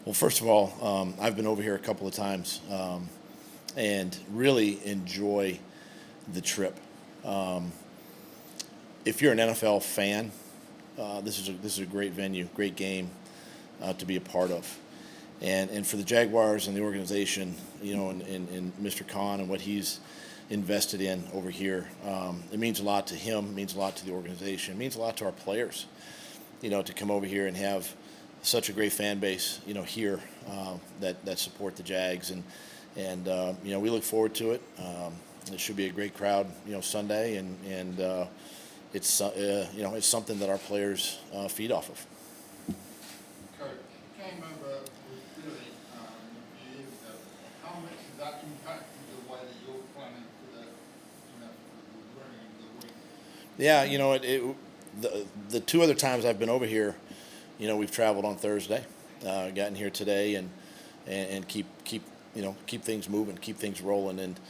Well, first of all, I've been over here a couple of times and really enjoy the trip. Um, if you're an NFL fan, this is a great venue, great game to be a part of. And for the Jaguars and the organization, and Mr. Khan and what he's invested in over here, it means a lot to him, it means a lot to the organization, it means a lot to our players, to come over here and have such a great fan base, here that support the Jags, and we look forward to it. It should be a great crowd, Sunday, and it's something that our players feed off of. Coach, you came over with Billy a few years ago. How much has that impacted the way that you're planning for the running of the week? Yeah, the two other times I've been over here, we've traveled on Thursday, gotten here today, and keep things moving, keep things rolling, and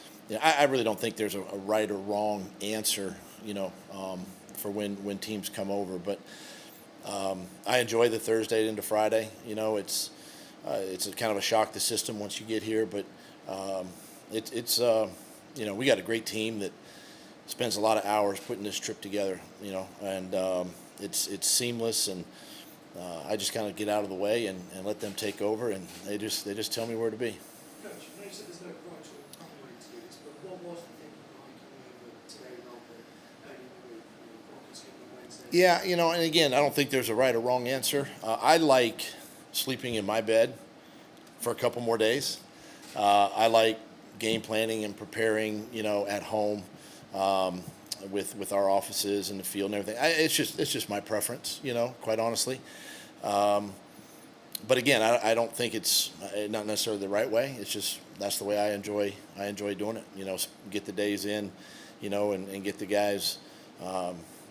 I really don't think there's a right or wrong answer, for when teams come over, but I enjoy the Thursday into Friday. It's a kind of a shock to the system once you get here, but it's we got a great team that spends a lot of hours putting this trip together, and it's seamless, and I just kind of get out of the way and let them take over, and they just tell me where to be. Coach, I know you said there's no right or wrong way to do this, but what was the thinking behind coming over today rather than maybe the Broncos game on Wednesday? Yeah, and again, I don't think there's a right or wrong answer. I like sleeping in my bed for a couple more days. I like game planning and preparing, at home with our offices and the field and everything. It's just my preference, quite honestly. But again, I don't think it's not necessarily the right way. It's just that's the way I enjoy doing it. Get the days in, and get the guys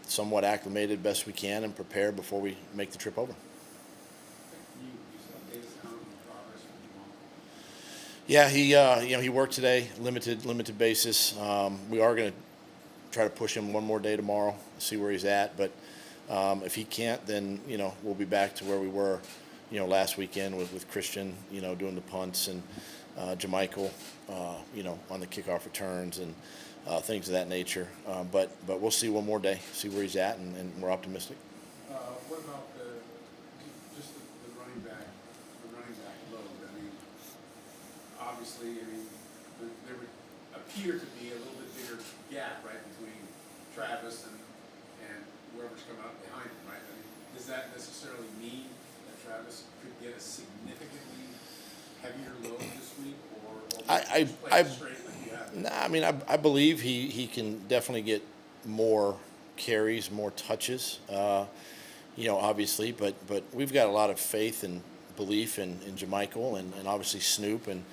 somewhat acclimated best we can and prepare before we make the trip over. Yeah, he worked today, limited basis. We are going to try to push him one more day tomorrow, see where he's at. But if he can't, then we'll be back to where we were, last weekend with Christian, doing the punts, and Jamichael, on the kickoff returns and things of that nature. But we'll see one more day, see where he's at, and we're optimistic. What about just the running back load? I mean, obviously, there would appear to be a little bit bigger gap, right, between Travis and whoever's coming up behind him, right? I mean, does that necessarily mean that Travis could get a significantly heavier load this week, or just play it straight like you have? Nah, I believe he can definitely get more carries, more touches, obviously, but we've got a lot of faith and belief in Jamichael and obviously Snoop, and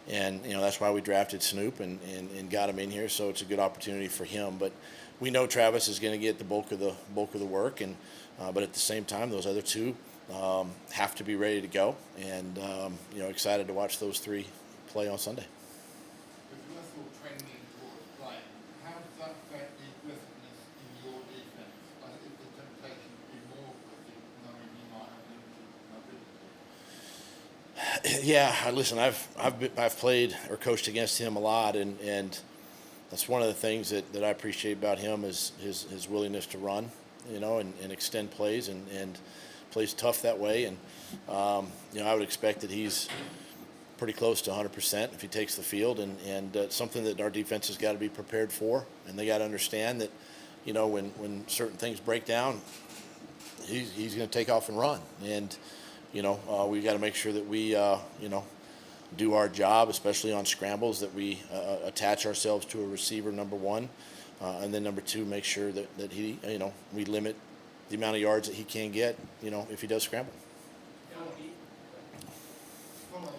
that's why we drafted Snoop and got him in here, so it's a good opportunity for him. But we know Travis is going to get the bulk of the work, and but at the same time, those other two have to be ready to go, and excited to watch those three play on Sunday. With Russell trending towards playing, how does that affect the aggressiveness in your defense? Like, is the temptation to be more aggressive, knowing you might have limited mobility? Yeah, listen, I've played or coached against him a lot, and that's one of the things that I appreciate about him is his willingness to run, and extend plays and plays tough that way. And I would expect that he's pretty close to 100% if he takes the field, and something that our defense has got to be prepared for, and they got to understand that when certain things break down, he's going to take off and run, and we got to make sure that we do our job, especially on scrambles, that we attach ourselves to a receiver, number one, and then number two, make sure that he we limit the amount of yards that he can get if he does scramble. Follow that,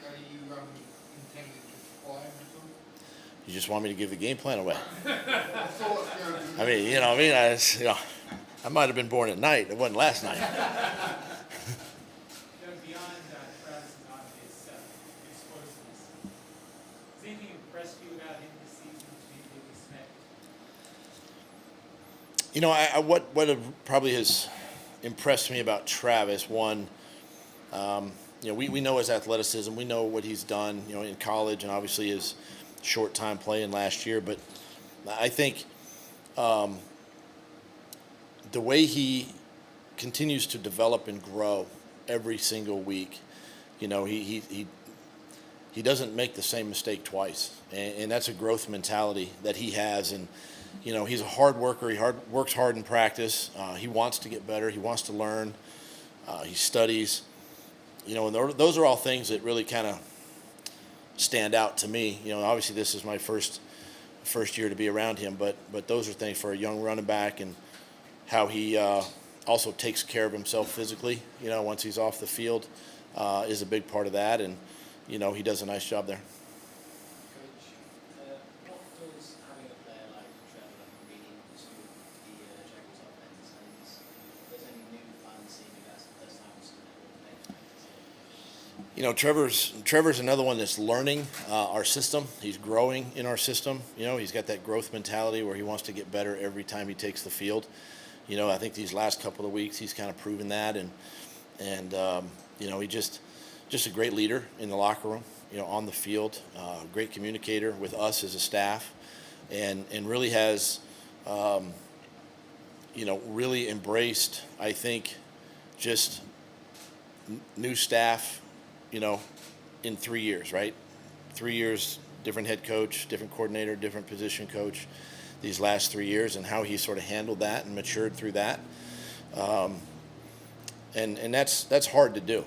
are you intending to fly him at all? You just want me to give the game plan away? I thought, I might have been born at night. It wasn't last night. Beyond Travis's obvious explosiveness, has anything impressed you about him this season that you didn't expect? What probably has impressed me about Travis, one, We know his athleticism. We know what he's done, in college and obviously his short time playing last year. But I think the way he continues to develop and grow every single week, he doesn't make the same mistake twice, and that's a growth mentality that he has. And he's a hard worker. He works hard in practice. He wants to get better. He wants to learn. He studies. And those are all things that really kind of stand out to me. Obviously this is my first year to be around him, but those are things for a young running back, and how he also takes care of himself physically. Once he's off the field, is a big part of that, and he does a nice job there. Coach, what does having a player like Trevor mean to the Jaguars offense? And if there's any new fans seeing you that's the first time Trevor's another one that's learning our system. He's growing in our system. He's got that growth mentality where he wants to get better every time he takes the field. I think these last couple of weeks he's kind of proven that, and he just a great leader in the locker room, on the field, great communicator with us as a staff, and really has, really embraced, I think, just new staff, in 3 years, right? 3 years, different head coach, different coordinator, different position coach these last 3 years, and how he sort of handled that and matured through that. And that's hard to do,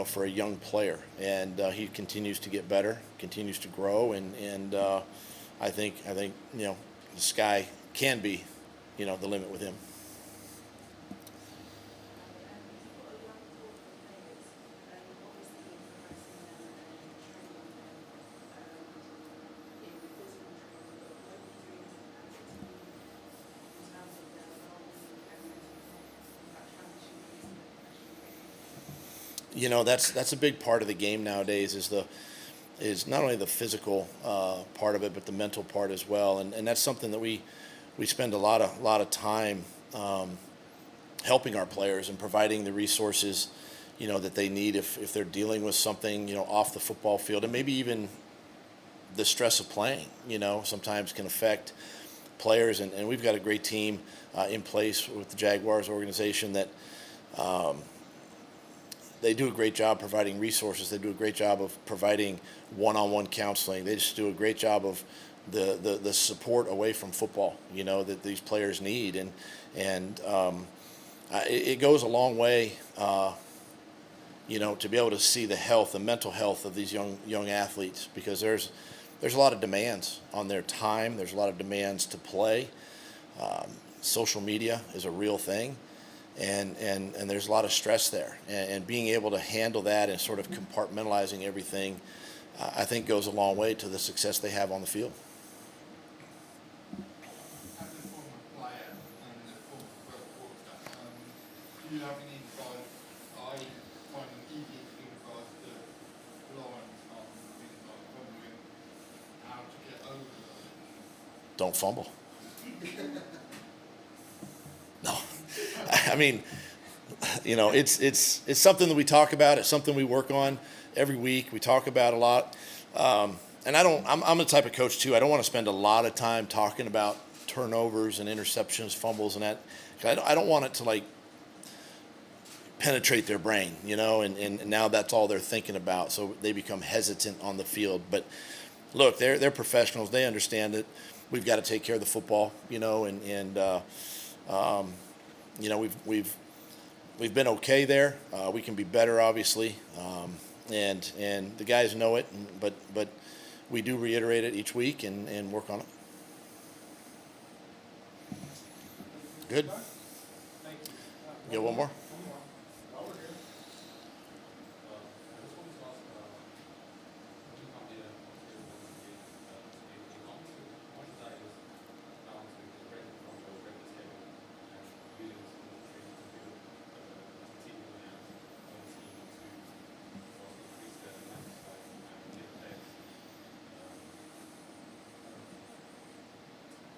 for a young player. And he continues to get better, continues to grow, and I think the sky can be, the limit with him. That's a big part of the game nowadays, is not only the physical part of it, but the mental part as well. And that's something that we spend a lot of time helping our players and providing the resources that they need if they're dealing with something off the football field, and maybe even the stress of playing sometimes can affect players. And we've got a great team in place with the Jaguars organization that they do a great job providing resources. They do a great job of providing one-on-one counseling. They just do a great job of the support away from football, that these players need. And it goes a long way, to be able to see the health, the mental health of these young athletes, because there's a lot of demands on their time. There's a lot of demands to play. Social media is a real thing. And there's a lot of stress there, and being able to handle that and sort of compartmentalizing everything, I think goes a long way to the success they have on the field. As a former player and a former worker, do you have any advice? I find it easy to give advice to Lawrence on things like fumbling, how to get over those. Don't fumble. No. I mean, it's something that we talk about. It's something we work on every week. We talk about a lot. And I'm the type of coach too. I don't want to spend a lot of time talking about turnovers and interceptions, fumbles, and that. I don't want it to penetrate their brain, and now that's all they're thinking about. So they become hesitant on the field. But look, they're professionals. They understand it. We've got to take care of the football, we've been okay there. We can be better, obviously, and the guys know it. But we do reiterate it each week and work on it. Good. Thank you. You got one more? While we're here, I just wanted to ask, what you can't do to how much of that is down to the great Broncos, great schedule, and using some of the training to build as a team and as a team to increase their dynamic side and get players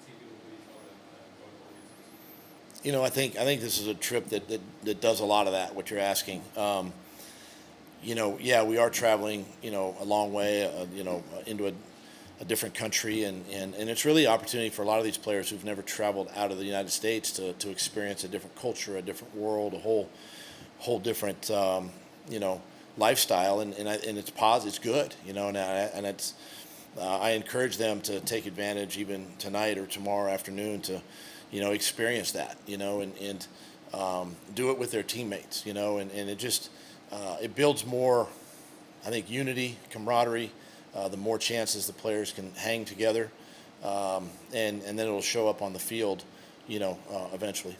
team people with each other going forward into the season. I think this is a trip that does a lot of that, what you're asking. yeah, we are traveling, a long way, into a different country, and it's really an opportunity for a lot of these players who've never traveled out of the United States to experience a different culture, a different world, a whole different, lifestyle, and it's positive, it's good, and it's. I encourage them to take advantage even tonight or tomorrow afternoon to, experience that, and do it with their teammates, and it just it builds more, I think, unity, camaraderie. The more chances the players can hang together, and then it'll show up on the field, eventually.